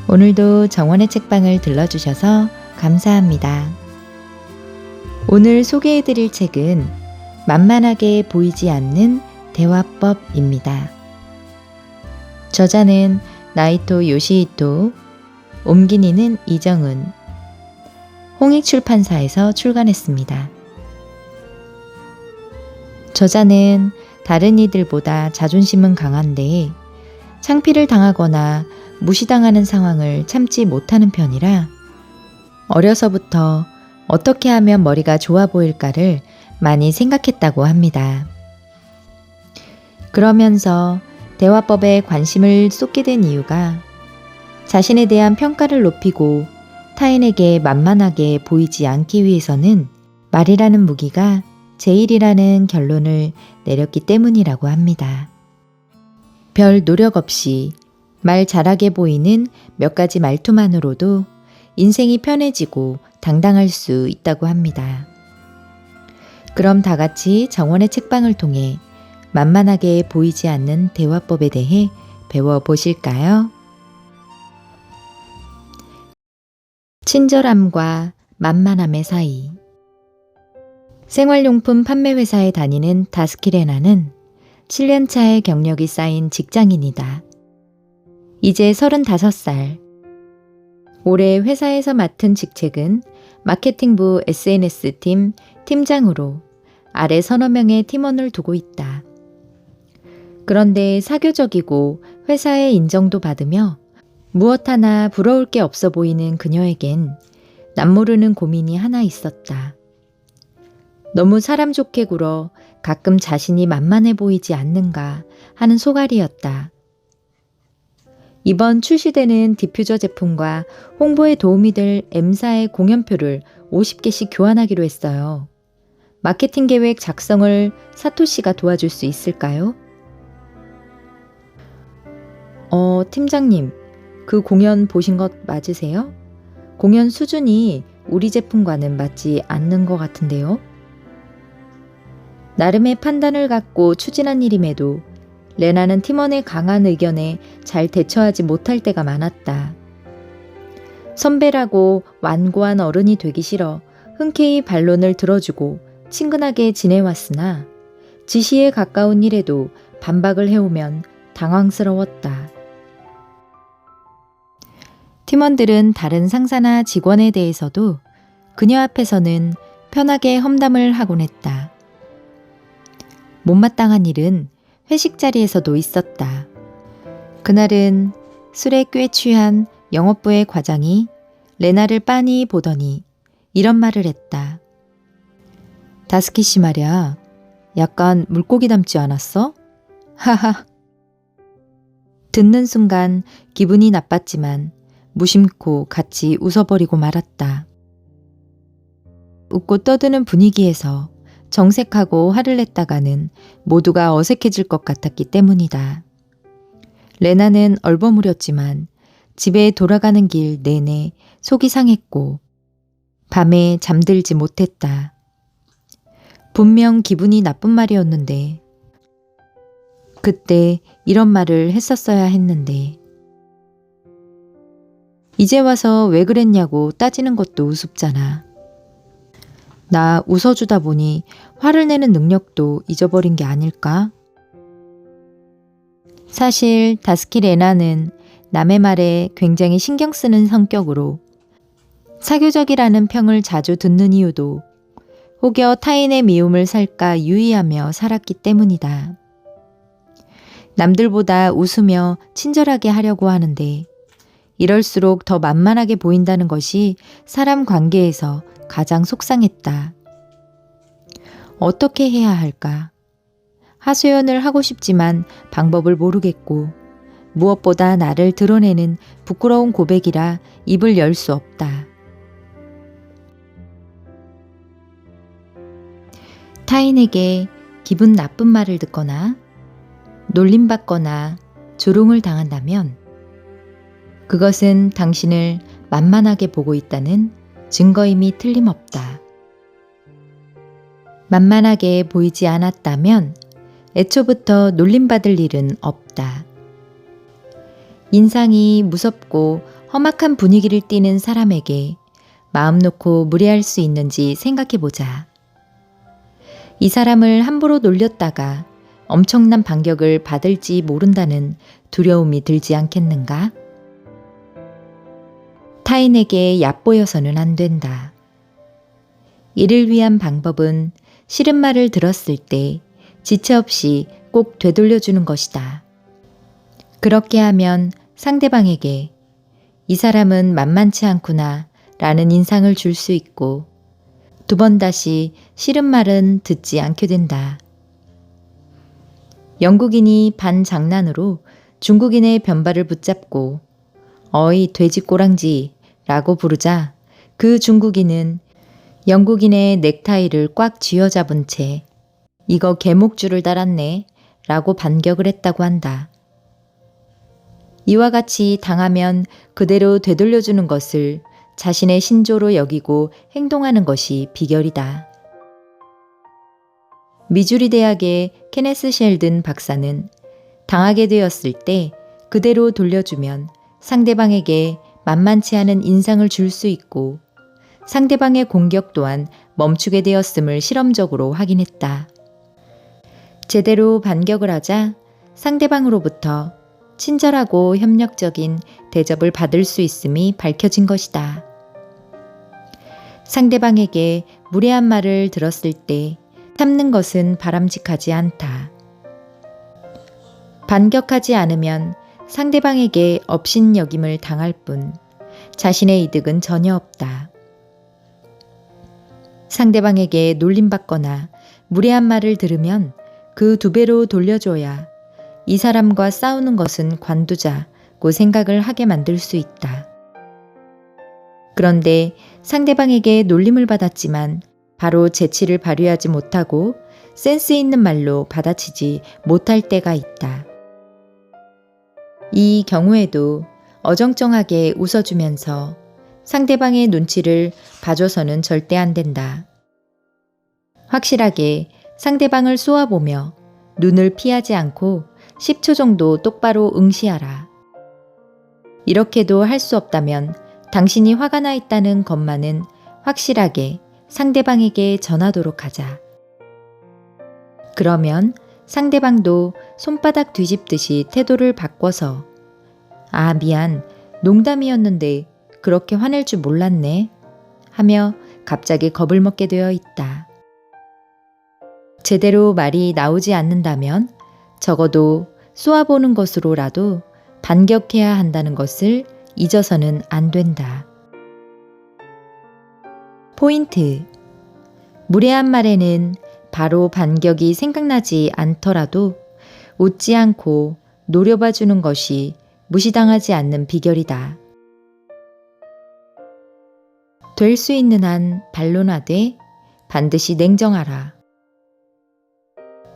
오늘도 정원의 책방을 들러주셔서 감사합니다. 오늘 소개해드릴 책은 만만하게 보이지 않는 대화법입니다. 저자는 나이토 요시히토, 옮기니는 이정은, 홍익출판사에서 출간했습니다. 저자는 다른 이들보다 자존심은 강한데 창피를 당하거나 무시당하는 상황을 참지 못하는 편이라 어려서부터 어떻게 하면 머리가 좋아 보일까를 많이 생각했다고 합니다. 그러면서 대화법에 관심을 쏟게 된 이유가 자신에 대한 평가를 높이고 타인에게 만만하게 보이지 않기 위해서는 말이라는 무기가 제일이라는 결론을 내렸기 때문이라고 합니다. 별 노력 없이 말 잘하게 보이는 몇 가지 말투만으로도 인생이 편해지고 당당할 수 있다고 합니다. 그럼 다 같이 정원의 책방을 통해 만만하게 보이지 않는 대화법에 대해 배워보실까요? 친절함과 만만함의 사이. 생활용품 판매 회사에 다니는 다스키레나는 7년차의 경력이 쌓인 직장인이다. 이제 35살. 올해 회사에서 맡은 직책은 마케팅부 SNS팀 팀장으로 아래 서너 명의 팀원을 두고 있다. 그런데 사교적이고 회사의 인정도 받으며 무엇 하나 부러울 게 없어 보이는 그녀에겐 남모르는 고민이 하나 있었다. 너무 사람 좋게 굴어 가끔 자신이 만만해 보이지 않는가 하는 소갈이였다. 이번 출시되는 디퓨저 제품과 홍보에 도움이 될 M사의 공연표를 50개씩 교환하기로 했어요. 마케팅 계획 작성을 사토시가 도와줄 수 있을까요? 팀장님, 그 공연 보신 것 맞으세요? 공연 수준이 우리 제품과는 맞지 않는 것 같은데요? 나름의 판단을 갖고 추진한 일임에도 레나는 팀원의 강한 의견에 잘 대처하지 못할 때가 많았다. 선배라고 완고한 어른이 되기 싫어 흔쾌히 반론을 들어주고 친근하게 지내왔으나 지시에 가까운 일에도 반박을 해오면 당황스러웠다. 팀원들은 다른 상사나 직원에 대해서도 그녀 앞에서는 편하게 험담을 하곤 했다. 못마땅한 일은 회식 자리에서도 있었다. 그날은 술에 꽤 취한 영업부의 과장이 레나를 빤히 보더니 이런 말을 했다. 다스키 씨 말이야. 약간 물고기 닮지 않았어? 하하. 듣는 순간 기분이 나빴지만 무심코 같이 웃어버리고 말았다. 웃고 떠드는 분위기에서 정색하고 화를 냈다가는 모두가 어색해질 것 같았기 때문이다. 레나는 얼버무렸지만 집에 돌아가는 길 내내 속이 상했고 밤에 잠들지 못했다. 분명 기분이 나쁜 말이었는데 그때 이런 말을 했었어야 했는데 이제 와서 왜 그랬냐고 따지는 것도 우습잖아. 나 웃어주다 보니 화를 내는 능력도 잊어버린 게 아닐까? 사실 다스키 레나는 남의 말에 굉장히 신경 쓰는 성격으로 사교적이라는 평을 자주 듣는 이유도 혹여 타인의 미움을 살까 유의하며 살았기 때문이다. 남들보다 웃으며 친절하게 하려고 하는데 이럴수록 더 만만하게 보인다는 것이 사람 관계에서 가장 속상했다. 어떻게 해야 할까? 하소연을 하고 싶지만 방법을 모르겠고 무엇보다 나를 드러내는 부끄러운 고백이라 입을 열 수 없다. 타인에게 기분 나쁜 말을 듣거나 놀림받거나 조롱을 당한다면 그것은 당신을 만만하게 보고 있다는 증거임이 틀림없다. 만만하게 보이지 않았다면 애초부터 놀림받을 일은 없다. 인상이 무섭고 험악한 분위기를 띠는 사람에게 마음 놓고 무례할 수 있는지 생각해보자. 이 사람을 함부로 놀렸다가 엄청난 반격을 받을지 모른다는 두려움이 들지 않겠는가? 타인에게 얕보여서는 안 된다. 이를 위한 방법은 싫은 말을 들었을 때 지체 없이 꼭 되돌려주는 것이다. 그렇게 하면 상대방에게 이 사람은 만만치 않구나 라는 인상을 줄 수 있고 두 번 다시 싫은 말은 듣지 않게 된다. 영국인이 반장난으로 중국인의 변발을 붙잡고 어이 돼지 꼬랑지 라고 부르자 그 중국인은 영국인의 넥타이를 꽉 쥐어잡은 채 이거 개목줄을 달았네 라고 반격을 했다고 한다. 이와 같이 당하면 그대로 되돌려주는 것을 자신의 신조로 여기고 행동하는 것이 비결이다. 미주리 대학의 케네스 셸든 박사는 당하게 되었을 때 그대로 돌려주면 상대방에게 만만치 않은 인상을 줄 수 있고 상대방의 공격 또한 멈추게 되었음을 실험적으로 확인했다. 제대로 반격을 하자 상대방으로부터 친절하고 협력적인 대접을 받을 수 있음이 밝혀진 것이다. 상대방에게 무례한 말을 들었을 때 참는 것은 바람직하지 않다. 반격하지 않으면 상대방에게 업신여김을 당할 뿐 자신의 이득은 전혀 없다. 상대방에게 놀림받거나 무례한 말을 들으면 그 2배로 돌려줘야 이 사람과 싸우는 것은 관두자고 생각을 하게 만들 수 있다. 그런데 상대방에게 놀림을 받았지만 바로 재치를 발휘하지 못하고 센스 있는 말로 받아치지 못할 때가 있다. 이 경우에도 어정쩡하게 웃어주면서 상대방의 눈치를 봐줘서는 절대 안 된다. 확실하게 상대방을 쏘아보며 눈을 피하지 않고 10초 정도 똑바로 응시하라. 이렇게도 할 수 없다면 당신이 화가 나 있다는 것만은 확실하게 상대방에게 전하도록 하자. 그러면 상대방도 손바닥 뒤집듯이 태도를 바꿔서 아, 미안, 농담이었는데 그렇게 화낼 줄 몰랐네 하며 갑자기 겁을 먹게 되어 있다. 제대로 말이 나오지 않는다면 적어도 쏘아보는 것으로라도 반격해야 한다는 것을 잊어서는 안 된다. 포인트. 무례한 말에는 바로 반격이 생각나지 않더라도 웃지 않고 노려봐주는 것이 무시당하지 않는 비결이다. 될 수 있는 한 반론하되 반드시 냉정하라.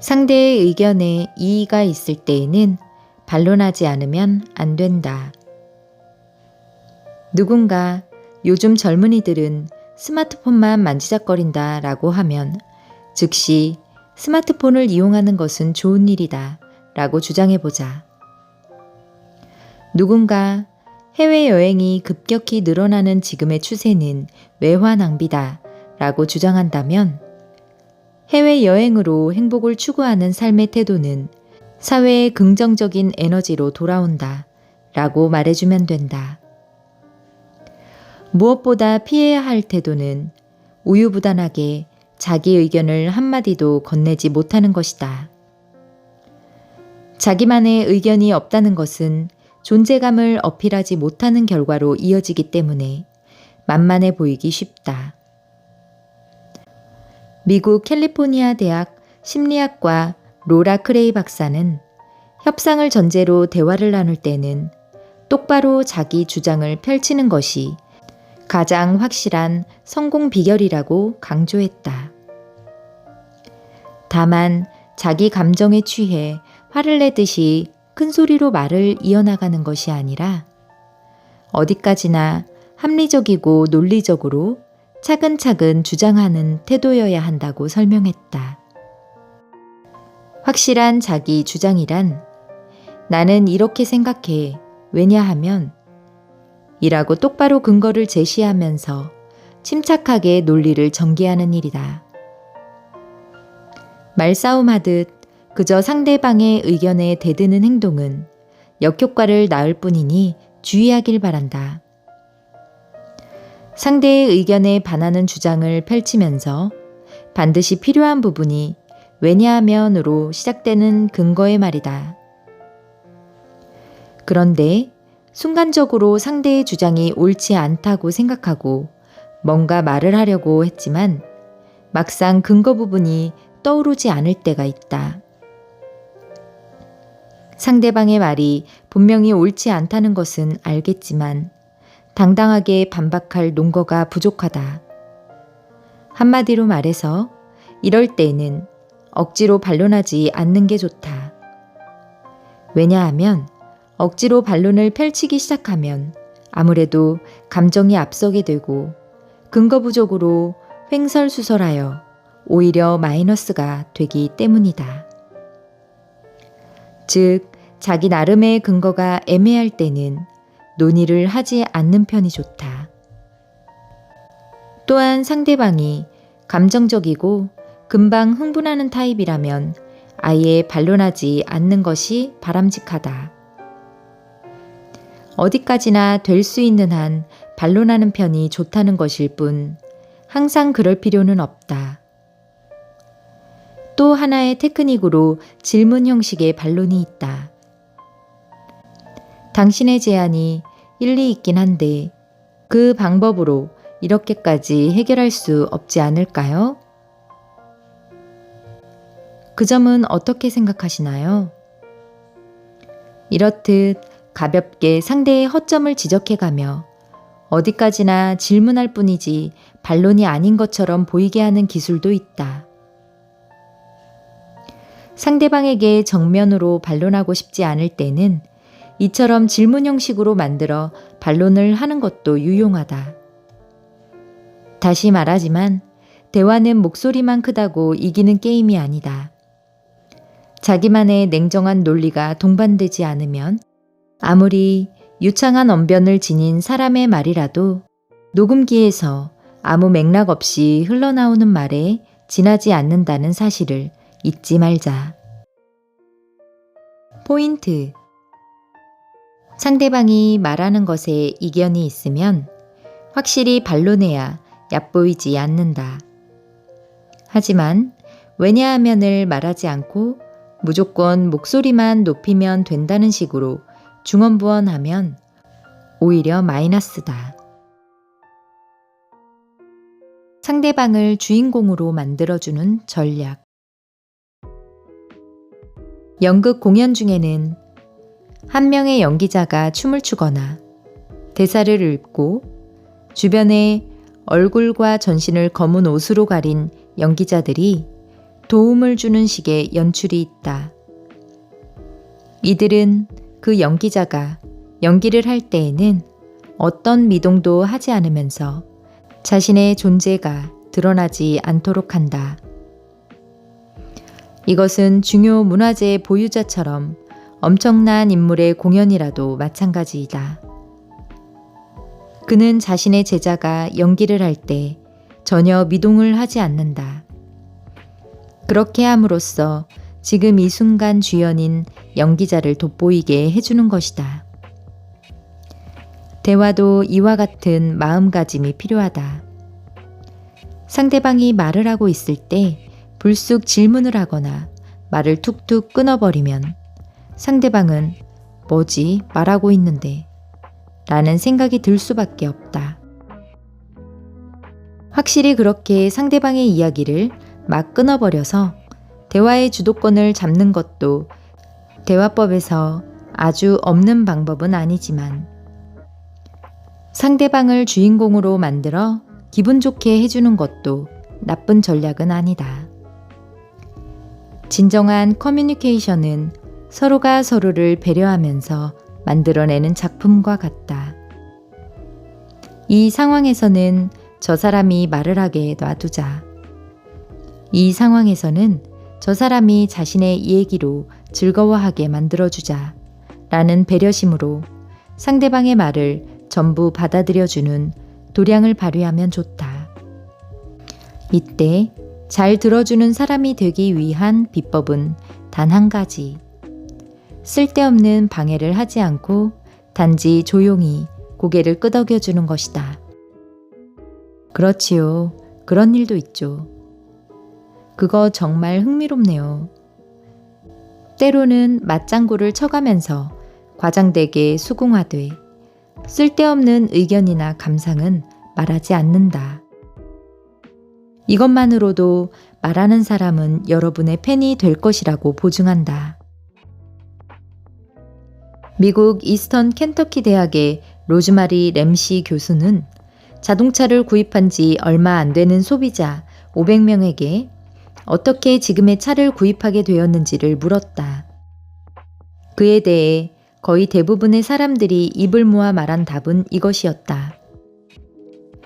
상대의 의견에 이의가 있을 때에는 반론하지 않으면 안 된다. 누군가 요즘 젊은이들은 스마트폰만 만지작거린다 라고 하면 즉시 스마트폰을 이용하는 것은 좋은 일이다 라고 주장해보자. 누군가 해외여행이 급격히 늘어나는 지금의 추세는 외화 낭비다 라고 주장한다면 해외여행으로 행복을 추구하는 삶의 태도는 사회의 긍정적인 에너지로 돌아온다 라고 말해주면 된다. 무엇보다 피해야 할 태도는 우유부단하게 자기 의견을 한마디도 건네지 못하는 것이다. 자기만의 의견이 없다는 것은 존재감을 어필하지 못하는 결과로 이어지기 때문에 만만해 보이기 쉽다. 미국 캘리포니아 대학 심리학과 로라 크레이 박사는 협상을 전제로 대화를 나눌 때는 똑바로 자기 주장을 펼치는 것이 가장 확실한 성공 비결이라고 강조했다. 다만 자기 감정에 취해 화를 내듯이 큰 소리로 말을 이어나가는 것이 아니라 어디까지나 합리적이고 논리적으로 차근차근 주장하는 태도여야 한다고 설명했다. 확실한 자기 주장이란 나는 이렇게 생각해. 왜냐하면 이라고 똑바로 근거를 제시하면서 침착하게 논리를 전개하는 일이다. 말싸움하듯 그저 상대방의 의견에 대드는 행동은 역효과를 낳을 뿐이니 주의하길 바란다. 상대의 의견에 반하는 주장을 펼치면서 반드시 필요한 부분이 왜냐하면으로 시작되는 근거의 말이다. 그런데 순간적으로 상대의 주장이 옳지 않다고 생각하고 뭔가 말을 하려고 했지만 막상 근거 부분이 떠오르지 않을 때가 있다. 상대방의 말이 분명히 옳지 않다는 것은 알겠지만 당당하게 반박할 논거가 부족하다. 한마디로 말해서 이럴 때는 억지로 반론하지 않는 게 좋다. 왜냐하면 억지로 반론을 펼치기 시작하면 아무래도 감정이 앞서게 되고 근거 부족으로 횡설수설하여 오히려 마이너스가 되기 때문이다. 즉, 자기 나름의 근거가 애매할 때는 논의를 하지 않는 편이 좋다. 또한 상대방이 감정적이고 금방 흥분하는 타입이라면 아예 반론하지 않는 것이 바람직하다. 어디까지나 될 수 있는 한 반론하는 편이 좋다는 것일 뿐 항상 그럴 필요는 없다. 또 하나의 테크닉으로 질문 형식의 반론이 있다. 당신의 제안이 일리 있긴 한데 그 방법으로 이렇게까지 해결할 수 없지 않을까요? 그 점은 어떻게 생각하시나요? 이렇듯 가볍게 상대의 허점을 지적해가며 어디까지나 질문할 뿐이지 반론이 아닌 것처럼 보이게 하는 기술도 있다. 상대방에게 정면으로 반론하고 싶지 않을 때는 이처럼 질문 형식으로 만들어 반론을 하는 것도 유용하다. 다시 말하지만 대화는 목소리만 크다고 이기는 게임이 아니다. 자기만의 냉정한 논리가 동반되지 않으면 아무리 유창한 언변을 지닌 사람의 말이라도 녹음기에서 아무 맥락 없이 흘러나오는 말에 지나지 않는다는 사실을 잊지 말자. 포인트. 상대방이 말하는 것에 이견이 있으면 확실히 반론해야 얕보이지 않는다. 하지만 왜냐하면을 말하지 않고 무조건 목소리만 높이면 된다는 식으로 중언부언하면 오히려 마이너스다. 상대방을 주인공으로 만들어주는 전략. 연극 공연 중에는 한 명의 연기자가 춤을 추거나 대사를 읊고 주변에 얼굴과 전신을 검은 옷으로 가린 연기자들이 도움을 주는 식의 연출이 있다. 이들은 그 연기자가 연기를 할 때에는 어떤 미동도 하지 않으면서 자신의 존재가 드러나지 않도록 한다. 이것은 중요 문화재의 보유자처럼 엄청난 인물의 공연이라도 마찬가지이다. 그는 자신의 제자가 연기를 할 때 전혀 미동을 하지 않는다. 그렇게 함으로써 지금 이 순간 주연인 연기자를 돋보이게 해주는 것이다. 대화도 이와 같은 마음가짐이 필요하다. 상대방이 말을 하고 있을 때 불쑥 질문을 하거나 말을 툭툭 끊어버리면 상대방은 뭐지? 말하고 있는데 라는 생각이 들 수밖에 없다. 확실히 그렇게 상대방의 이야기를 막 끊어버려서 대화의 주도권을 잡는 것도 대화법에서 아주 없는 방법은 아니지만 상대방을 주인공으로 만들어 기분 좋게 해주는 것도 나쁜 전략은 아니다. 진정한 커뮤니케이션은 서로가 서로를 배려하면서 만들어내는 작품과 같다. 이 상황에서는 저 사람이 말을 하게 놔두자. 이 상황에서는 저 사람이 자신의 얘기로 즐거워하게 만들어주자 라는 배려심으로 상대방의 말을 전부 받아들여주는 도량을 발휘하면 좋다. 이때 잘 들어주는 사람이 되기 위한 비법은 단 한 가지. 쓸데없는 방해를 하지 않고 단지 조용히 고개를 끄덕여주는 것이다. 그렇지요. 그런 일도 있죠. 그거 정말 흥미롭네요. 때로는 맞장구를 쳐가면서 과장되게 수긍하되 쓸데없는 의견이나 감상은 말하지 않는다. 이것만으로도 말하는 사람은 여러분의 팬이 될 것이라고 보증한다. 미국 이스턴 켄터키 대학의 로즈마리 램시 교수는 자동차를 구입한 지 얼마 안 되는 소비자 500명에게 어떻게 지금의 차를 구입하게 되었는지를 물었다. 그에 대해 거의 대부분의 사람들이 입을 모아 말한 답은 이것이었다.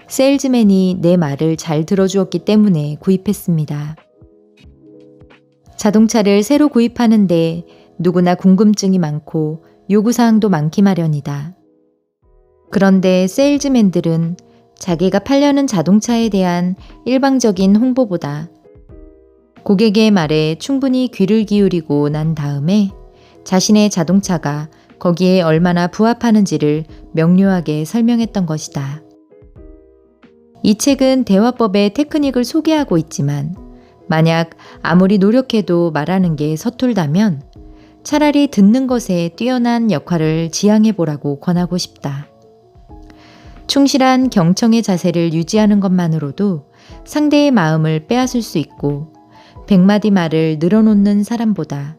세일즈맨이 내 말을 잘 들어주었기 때문에 구입했습니다. 자동차를 새로 구입하는데 누구나 궁금증이 많고 요구사항도 많기 마련이다. 그런데 세일즈맨들은 자기가 팔려는 자동차에 대한 일방적인 홍보보다 고객의 말에 충분히 귀를 기울이고 난 다음에 자신의 자동차가 거기에 얼마나 부합하는지를 명료하게 설명했던 것이다. 이 책은 대화법의 테크닉을 소개하고 있지만 만약 아무리 노력해도 말하는 게 서툴다면 차라리 듣는 것에 뛰어난 역할을 지향해보라고 권하고 싶다. 충실한 경청의 자세를 유지하는 것만으로도 상대의 마음을 빼앗을 수 있고 100마디 말을 늘어놓는 사람보다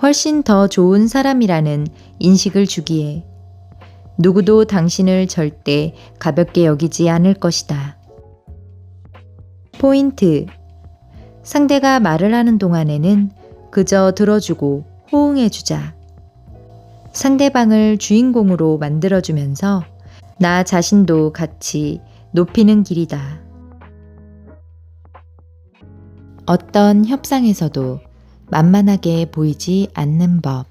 훨씬 더 좋은 사람이라는 인식을 주기에 누구도 당신을 절대 가볍게 여기지 않을 것이다. 포인트. 상대가 말을 하는 동안에는 그저 들어주고 호응해주자. 상대방을 주인공으로 만들어주면서 나 자신도 같이 높이는 길이다. 어떤 협상에서도 만만하게 보이지 않는 법.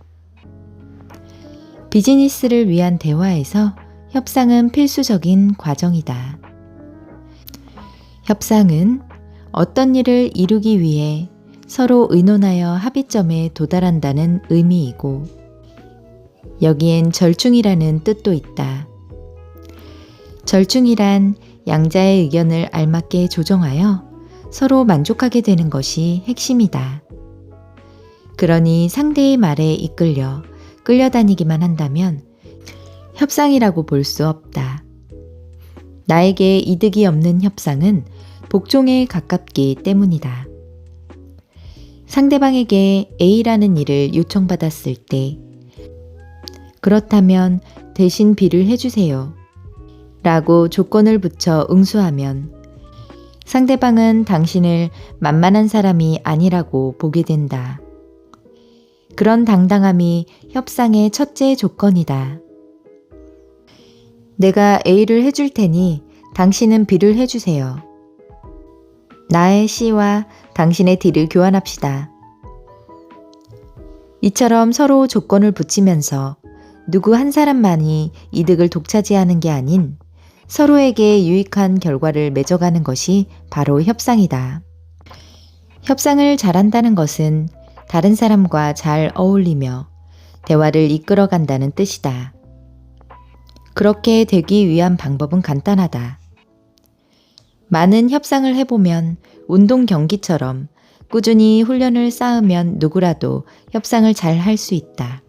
비즈니스를 위한 대화에서 협상은 필수적인 과정이다. 협상은 어떤 일을 이루기 위해 서로 의논하여 합의점에 도달한다는 의미이고 여기엔 절충이라는 뜻도 있다. 절충이란 양자의 의견을 알맞게 조정하여 서로 만족하게 되는 것이 핵심이다. 그러니 상대의 말에 이끌려 끌려다니기만 한다면 협상이라고 볼 수 없다. 나에게 이득이 없는 협상은 복종에 가깝기 때문이다. 상대방에게 A라는 일을 요청받았을 때 그렇다면 대신 B를 해주세요 라고 조건을 붙여 응수하면 상대방은 당신을 만만한 사람이 아니라고 보게 된다. 그런 당당함이 협상의 첫째 조건이다. 내가 A를 해줄 테니 당신은 B를 해주세요. 나의 C와 당신의 D를 교환합시다. 이처럼 서로 조건을 붙이면서 누구 한 사람만이 이득을 독차지하는 게 아닌 서로에게 유익한 결과를 맺어가는 것이 바로 협상이다. 협상을 잘한다는 것은 다른 사람과 잘 어울리며 대화를 이끌어간다는 뜻이다. 그렇게 되기 위한 방법은 간단하다. 많은 협상을 해보면 운동 경기처럼 꾸준히 훈련을 쌓으면 누구라도 협상을 잘 할 수 있다.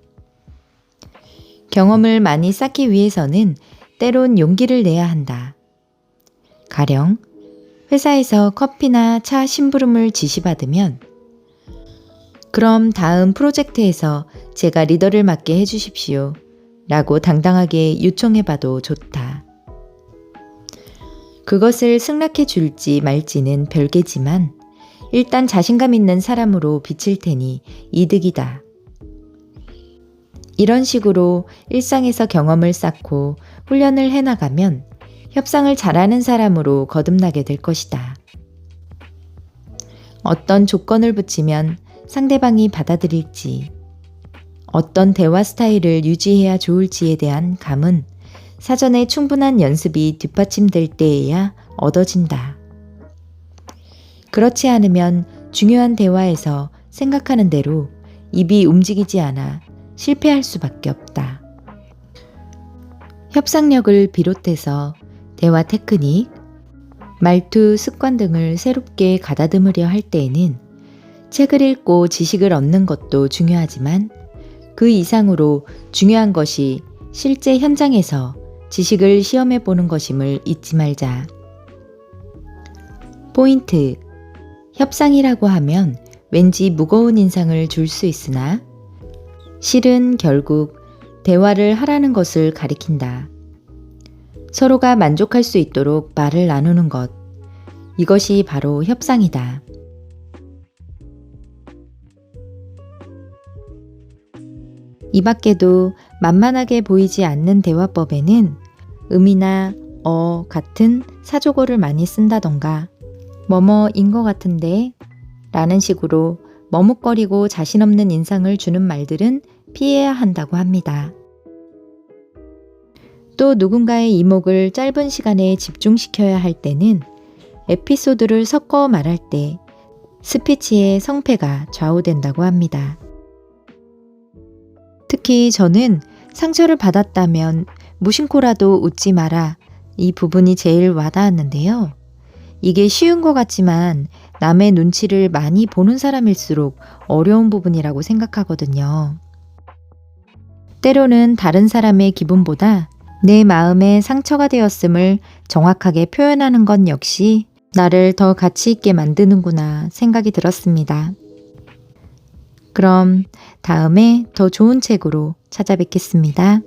경험을 많이 쌓기 위해서는 때론 용기를 내야 한다. 가령 회사에서 커피나 차 심부름을 지시받으면 그럼 다음 프로젝트에서 제가 리더를 맡게 해주십시오 라고 당당하게 요청해봐도 좋다. 그것을 승낙해 줄지 말지는 별개지만 일단 자신감 있는 사람으로 비칠 테니 이득이다. 이런 식으로 일상에서 경험을 쌓고 훈련을 해나가면 협상을 잘하는 사람으로 거듭나게 될 것이다. 어떤 조건을 붙이면 상대방이 받아들일지, 어떤 대화 스타일을 유지해야 좋을지에 대한 감은 사전에 충분한 연습이 뒷받침될 때에야 얻어진다. 그렇지 않으면 중요한 대화에서 생각하는 대로 입이 움직이지 않아 실패할 수밖에 없다. 협상력을 비롯해서 대화 테크닉, 말투, 습관 등을 새롭게 가다듬으려 할 때에는 책을 읽고 지식을 얻는 것도 중요하지만 그 이상으로 중요한 것이 실제 현장에서 지식을 시험해 보는 것임을 잊지 말자. 포인트. 협상이라고 하면 왠지 무거운 인상을 줄 수 있으나 실은 결국 대화를 하라는 것을 가리킨다. 서로가 만족할 수 있도록 말을 나누는 것. 이것이 바로 협상이다. 이 밖에도 만만하게 보이지 않는 대화법에는 음이나 같은 사조어를 많이 쓴다던가 뭐뭐인 것 같은데 라는 식으로 머뭇거리고 자신 없는 인상을 주는 말들은 피해야 한다고 합니다. 또 누군가의 이목을 짧은 시간에 집중시켜야 할 때는 에피소드를 섞어 말할 때 스피치의 성패가 좌우된다고 합니다. 특히 저는 상처를 받았다면 무심코라도 웃지 마라. 이 부분이 제일 와닿았는데요. 이게 쉬운 것 같지만 남의 눈치를 많이 보는 사람일수록 어려운 부분이라고 생각하거든요. 때로는 다른 사람의 기분보다 내 마음에 상처가 되었음을 정확하게 표현하는 것 역시 나를 더 가치 있게 만드는구나 생각이 들었습니다. 그럼 다음에 더 좋은 책으로 찾아뵙겠습니다.